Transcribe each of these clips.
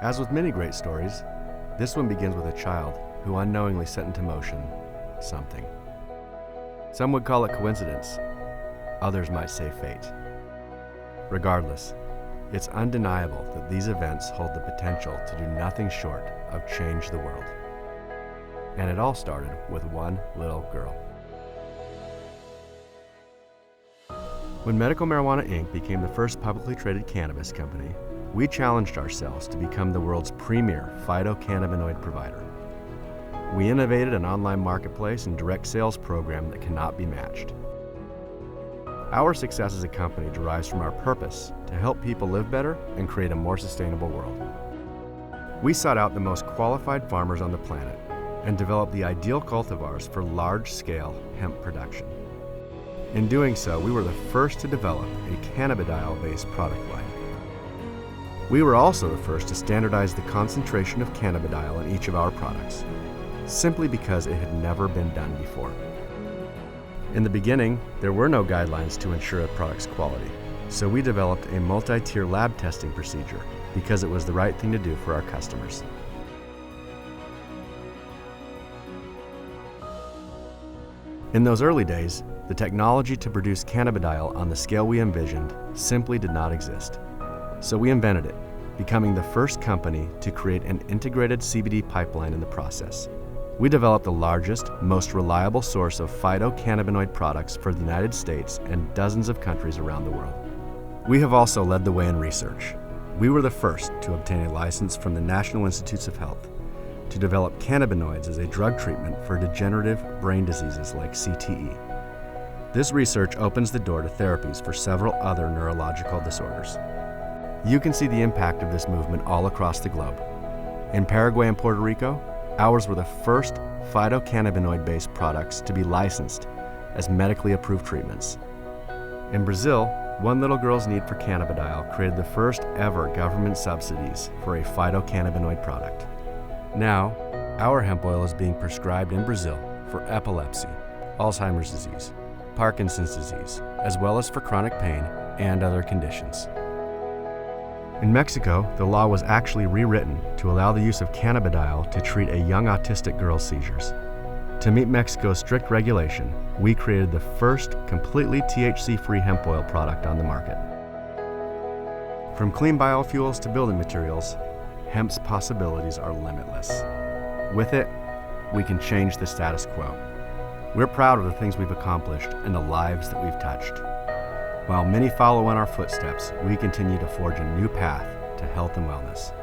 As with many great stories, this one begins with a child who unknowingly set into motion something. Some would call it coincidence. Others might say fate. Regardless, it's undeniable that these events hold the potential to do nothing short of change the world. And it all started with one little girl. When Medical Marijuana Inc. became the first publicly traded cannabis company, we challenged ourselves to become the world's premier phytocannabinoid provider. We innovated an online marketplace and direct sales program that cannot be matched. Our success as a company derives from our purpose to help people live better and create a more sustainable world. We sought out the most qualified farmers on the planet and developed the ideal cultivars for large-scale hemp production. In doing so, we were the first to develop a cannabidiol-based product line. We were also the first to standardize the concentration of cannabidiol in each of our products, simply because it had never been done before. In the beginning, there were no guidelines to ensure a product's quality, so we developed a multi-tier lab testing procedure because it was the right thing to do for our customers. In those early days, the technology to produce cannabidiol on the scale we envisioned simply did not exist. So we invented it, becoming the first company to create an integrated CBD pipeline in the process. We developed the largest, most reliable source of phytocannabinoid products for the United States and dozens of countries around the world. We have also led the way in research. We were the first to obtain a license from the National Institutes of Health to develop cannabinoids as a drug treatment for degenerative brain diseases like CTE. This research opens the door to therapies for several other neurological disorders. You can see the impact of this movement all across the globe. In Paraguay and Puerto Rico, ours were the first phytocannabinoid-based products to be licensed as medically approved treatments. In Brazil, one little girl's need for cannabidiol created the first ever government subsidies for a phytocannabinoid product. Now, our hemp oil is being prescribed in Brazil for epilepsy, Alzheimer's disease, Parkinson's disease, as well as for chronic pain and other conditions. In Mexico, the law was actually rewritten to allow the use of cannabidiol to treat a young autistic girl's seizures. To meet Mexico's strict regulation, we created the first completely THC-free hemp oil product on the market. From clean biofuels to building materials, hemp's possibilities are limitless. With it, we can change the status quo. We're proud of the things we've accomplished and the lives that we've touched. While many follow in our footsteps, we continue to forge a new path to health and wellness.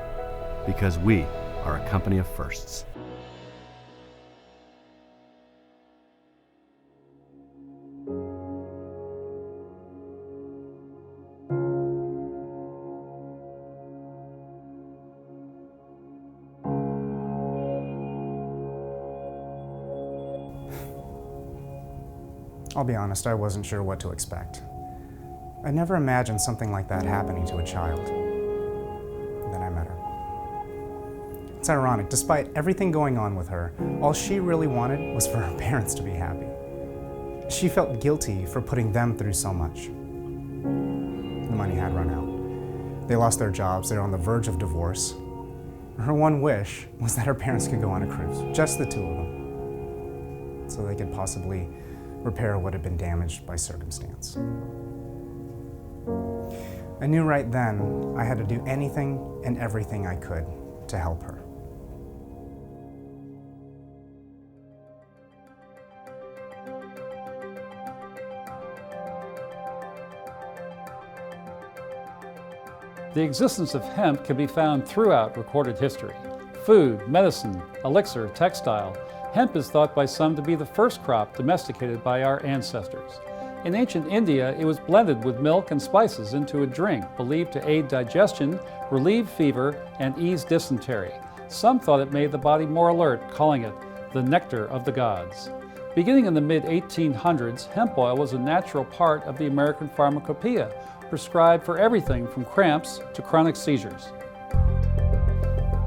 Because we are a company of firsts. I'll be honest, I wasn't sure what to expect. I never imagined something like that happening to a child. And then I met her. It's ironic, despite everything going on with her, all she really wanted was for her parents to be happy. She felt guilty for putting them through so much. The money had run out. They lost their jobs, they were on the verge of divorce. Her one wish was that her parents could go on a cruise, just the two of them, so they could possibly repair what had been damaged by circumstance. I knew right then I had to do anything and everything I could to help her. The existence of hemp can be found throughout recorded history. Food, medicine, elixir, textile. Hemp is thought by some to be the first crop domesticated by our ancestors. In ancient India, it was blended with milk and spices into a drink believed to aid digestion, relieve fever, and ease dysentery. Some thought it made the body more alert, calling it the nectar of the gods. Beginning in the mid-1800s, hemp oil was a natural part of the American pharmacopoeia, prescribed for everything from cramps to chronic seizures.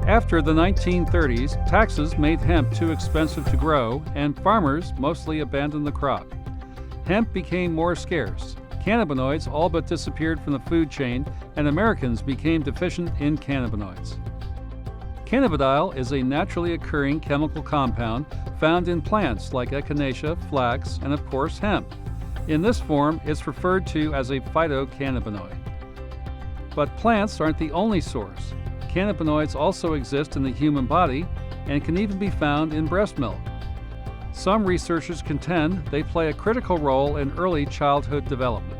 After the 1930s, taxes made hemp too expensive to grow, and farmers mostly abandoned the crop. Hemp became more scarce. Cannabinoids all but disappeared from the food chain, and Americans became deficient in cannabinoids. Cannabidiol is a naturally occurring chemical compound found in plants like echinacea, flax, and of course hemp. In this form, it's referred to as a phytocannabinoid. But plants aren't the only source. Cannabinoids also exist in the human body and can even be found in breast milk. Some researchers contend they play a critical role in early childhood development.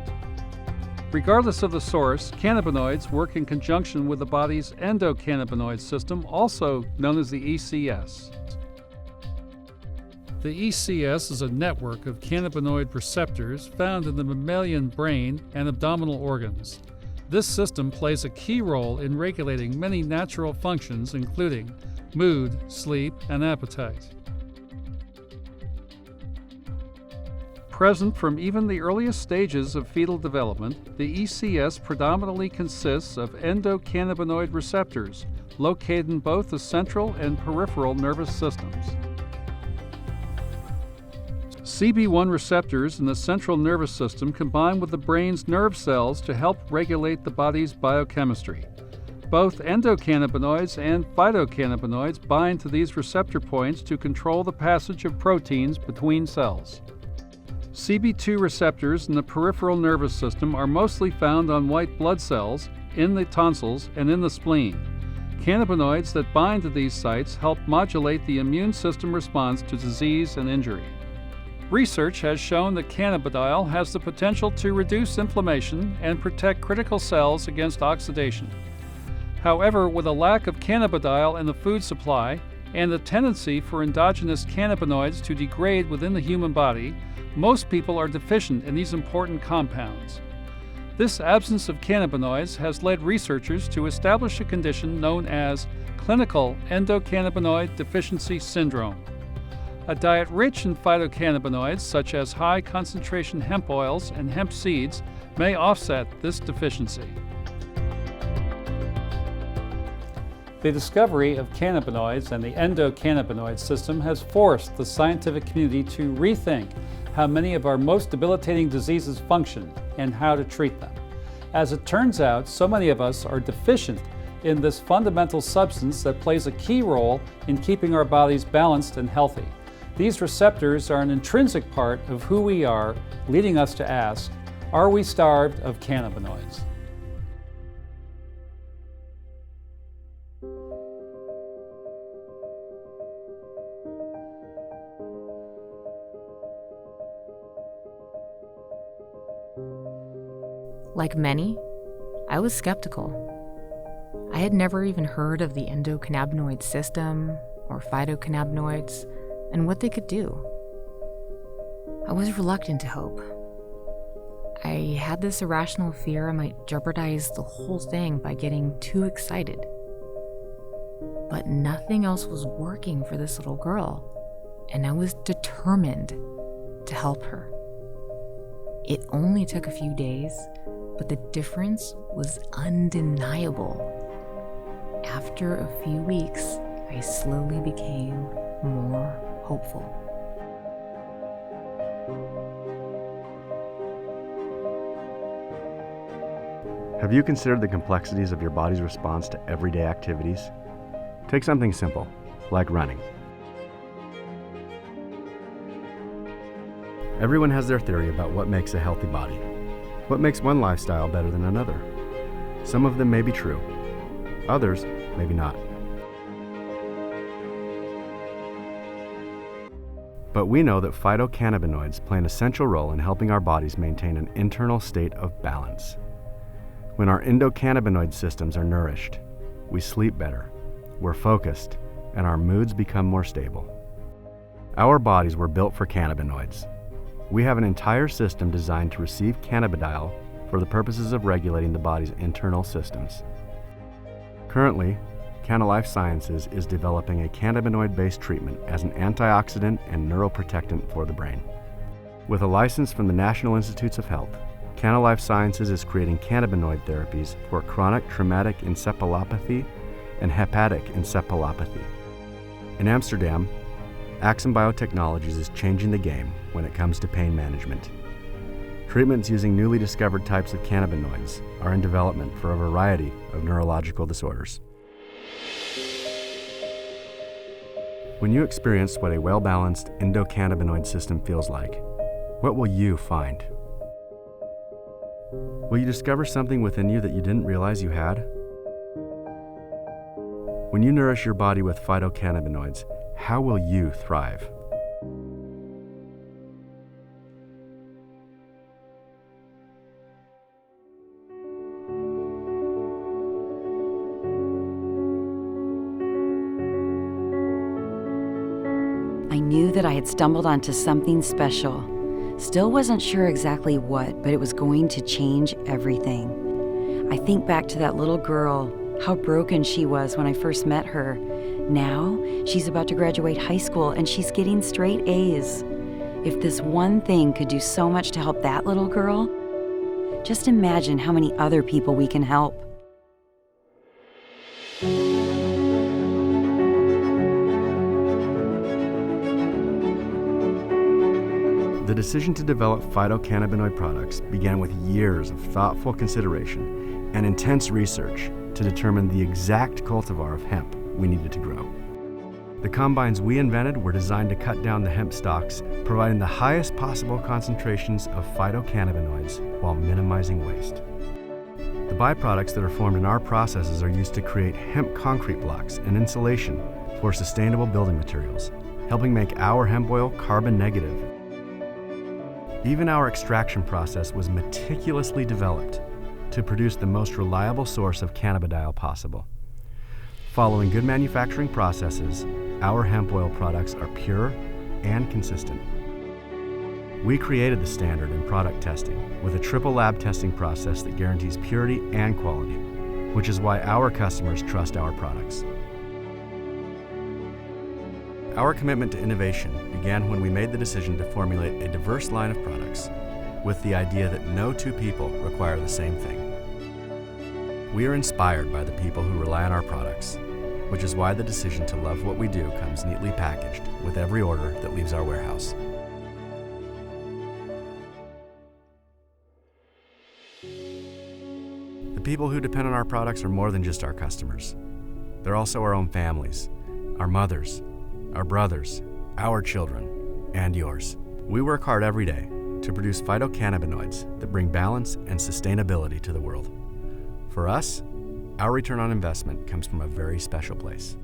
Regardless of the source, cannabinoids work in conjunction with the body's endocannabinoid system, also known as the ECS. The ECS is a network of cannabinoid receptors found in the mammalian brain and abdominal organs. This system plays a key role in regulating many natural functions, including mood, sleep, and appetite. Present from even the earliest stages of fetal development, the ECS predominantly consists of endocannabinoid receptors located in both the central and peripheral nervous systems. CB1 receptors in the central nervous system combine with the brain's nerve cells to help regulate the body's biochemistry. Both endocannabinoids and phytocannabinoids bind to these receptor points to control the passage of proteins between cells. CB2 receptors in the peripheral nervous system are mostly found on white blood cells, in the tonsils, and in the spleen. Cannabinoids that bind to these sites help modulate the immune system response to disease and injury. Research has shown that cannabidiol has the potential to reduce inflammation and protect critical cells against oxidation. However, with a lack of cannabidiol in the food supply and the tendency for endogenous cannabinoids to degrade within the human body, most people are deficient in these important compounds. This absence of cannabinoids has led researchers to establish a condition known as clinical endocannabinoid deficiency syndrome. A diet rich in phytocannabinoids, such as high concentration hemp oils and hemp seeds, may offset this deficiency. The discovery of cannabinoids and the endocannabinoid system has forced the scientific community to rethink how many of our most debilitating diseases function and how to treat them. As it turns out, so many of us are deficient in this fundamental substance that plays a key role in keeping our bodies balanced and healthy. These receptors are an intrinsic part of who we are, leading us to ask, are we starved of cannabinoids? Like many, I was skeptical. I had never even heard of the endocannabinoid system or phytocannabinoids and what they could do. I was reluctant to hope. I had this irrational fear I might jeopardize the whole thing by getting too excited. But nothing else was working for this little girl, and I was determined to help her. It only took a few days, but the difference was undeniable. After a few weeks, I slowly became more hopeful. Have you considered the complexities of your body's response to everyday activities? Take something simple, like running. Everyone has their theory about what makes a healthy body. What makes one lifestyle better than another? Some of them may be true. Others, maybe not. But we know that phytocannabinoids play an essential role in helping our bodies maintain an internal state of balance. When our endocannabinoid systems are nourished, we sleep better, we're focused, and our moods become more stable. Our bodies were built for cannabinoids. We have an entire system designed to receive cannabidiol for the purposes of regulating the body's internal systems. Currently, Kannaway Sciences is developing a cannabinoid-based treatment as an antioxidant and neuroprotectant for the brain. With a license from the National Institutes of Health, Kannaway Sciences is creating cannabinoid therapies for chronic traumatic encephalopathy and hepatic encephalopathy. In Amsterdam, Axum Biotechnologies is changing the game when it comes to pain management. Treatments using newly discovered types of cannabinoids are in development for a variety of neurological disorders. When you experience what a well-balanced endocannabinoid system feels like, what will you find? Will you discover something within you that you didn't realize you had? When you nourish your body with phytocannabinoids, how will you thrive? I knew that I had stumbled onto something special. Still wasn't sure exactly what, but it was going to change everything. I think back to that little girl, how broken she was when I first met her. Now, she's about to graduate high school and she's getting straight A's. If this one thing could do so much to help that little girl, just imagine how many other people we can help. The decision to develop phytocannabinoid products began with years of thoughtful consideration and intense research to determine the exact cultivar of hemp we needed to grow. The combines we invented were designed to cut down the hemp stalks, providing the highest possible concentrations of phytocannabinoids while minimizing waste. The byproducts that are formed in our processes are used to create hemp concrete blocks and insulation for sustainable building materials, helping make our hemp oil carbon negative. Even our extraction process was meticulously developed to produce the most reliable source of cannabidiol possible. Following good manufacturing processes, our hemp oil products are pure and consistent. We created the standard in product testing with a triple lab testing process that guarantees purity and quality, which is why our customers trust our products. Our commitment to innovation began when we made the decision to formulate a diverse line of products with the idea that no two people require the same thing. We are inspired by the people who rely on our products, which is why the decision to love what we do comes neatly packaged with every order that leaves our warehouse. The people who depend on our products are more than just our customers. They're also our own families, our mothers, our brothers, our children, and yours. We work hard every day to produce phytocannabinoids that bring balance and sustainability to the world. For us, our return on investment comes from a very special place.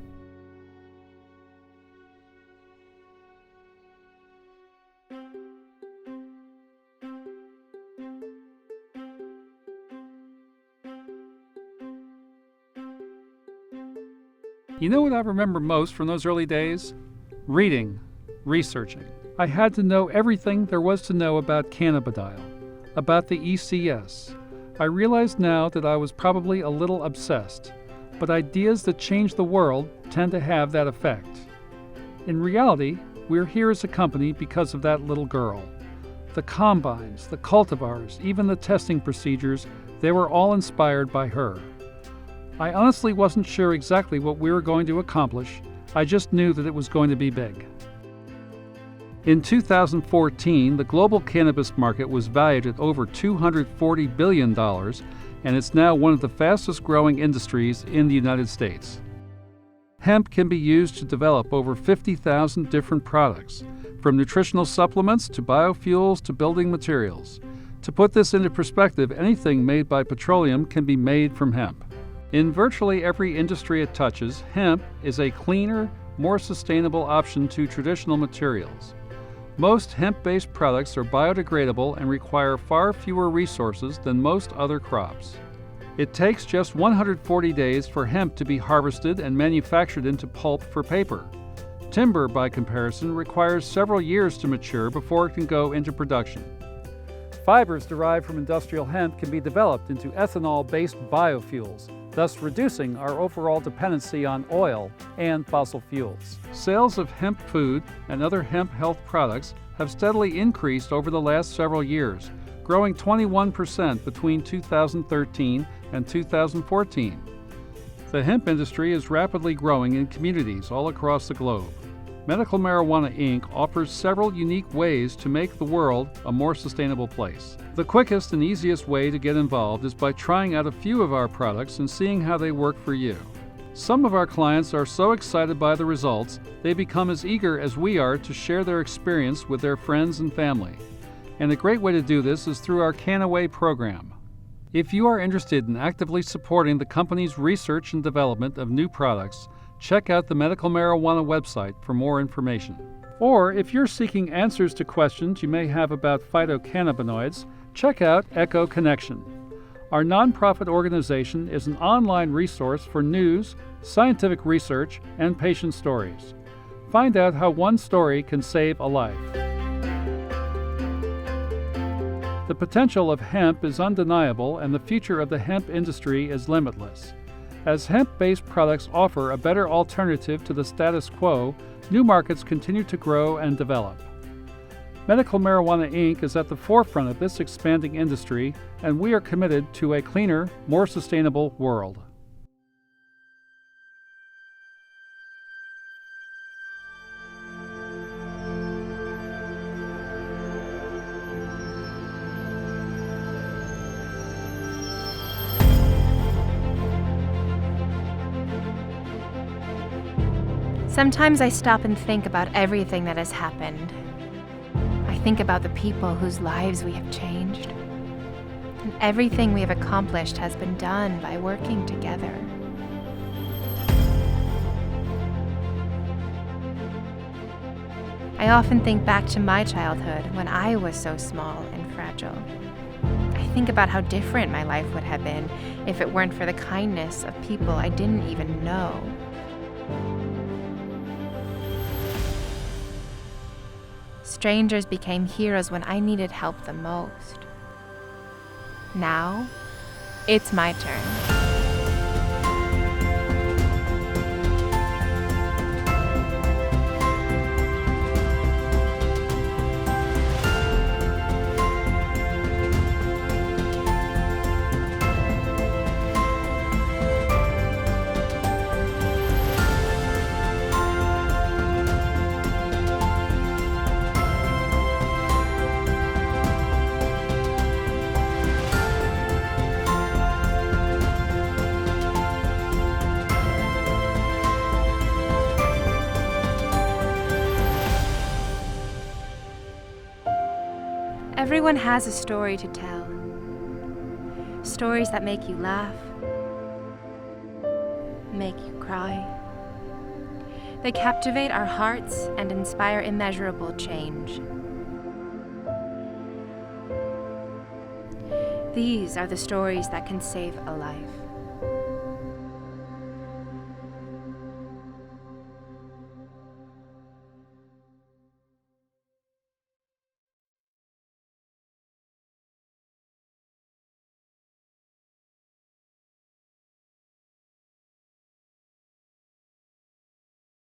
You know what I remember most from those early days? Reading, researching. I had to know everything there was to know about cannabidiol, about the ECS. I realize now that I was probably a little obsessed, but ideas that change the world tend to have that effect. In reality, we're here as a company because of that little girl. The combines, the cultivars, even the testing procedures, they were all inspired by her. I honestly wasn't sure exactly what we were going to accomplish. I just knew that it was going to be big. In 2014, the global cannabis market was valued at over $240 billion, and it's now one of the fastest growing industries in the United States. Hemp can be used to develop over 50,000 different products, from nutritional supplements to biofuels to building materials. To put this into perspective, anything made by petroleum can be made from hemp. In virtually every industry it touches, hemp is a cleaner, more sustainable option to traditional materials. Most hemp-based products are biodegradable and require far fewer resources than most other crops. It takes just 140 days for hemp to be harvested and manufactured into pulp for paper. Timber, by comparison, requires several years to mature before it can go into production. Fibers derived from industrial hemp can be developed into ethanol-based biofuels, thus reducing our overall dependency on oil and fossil fuels. Sales of hemp food and other hemp health products have steadily increased over the last several years, growing 21% between 2013 and 2014. The hemp industry is rapidly growing in communities all across the globe. Medical Marijuana Inc. offers several unique ways to make the world a more sustainable place. The quickest and easiest way to get involved is by trying out a few of our products and seeing how they work for you. Some of our clients are so excited by the results, they become as eager as we are to share their experience with their friends and family. And a great way to do this is through our Kannaway program. If you are interested in actively supporting the company's research and development of new products, check out the medical marijuana website for more information. Or if you're seeking answers to questions you may have about phytocannabinoids, check out Echo Connection. Our nonprofit organization is an online resource for news, scientific research, and patient stories. Find out how one story can save a life. The potential of hemp is undeniable, and the future of the hemp industry is limitless. As hemp-based products offer a better alternative to the status quo, new markets continue to grow and develop. Medical Marijuana Inc. is at the forefront of this expanding industry, and we are committed to a cleaner, more sustainable world. Sometimes I stop and think about everything that has happened. I think about the people whose lives we have changed. And everything we have accomplished has been done by working together. I often think back to my childhood when I was so small and fragile. I think about how different my life would have been if it weren't for the kindness of people I didn't even know. Strangers became heroes when I needed help the most. Now, it's my turn. Everyone has a story to tell. Stories that make you laugh, make you cry. They captivate our hearts and inspire immeasurable change. These are the stories that can save a life.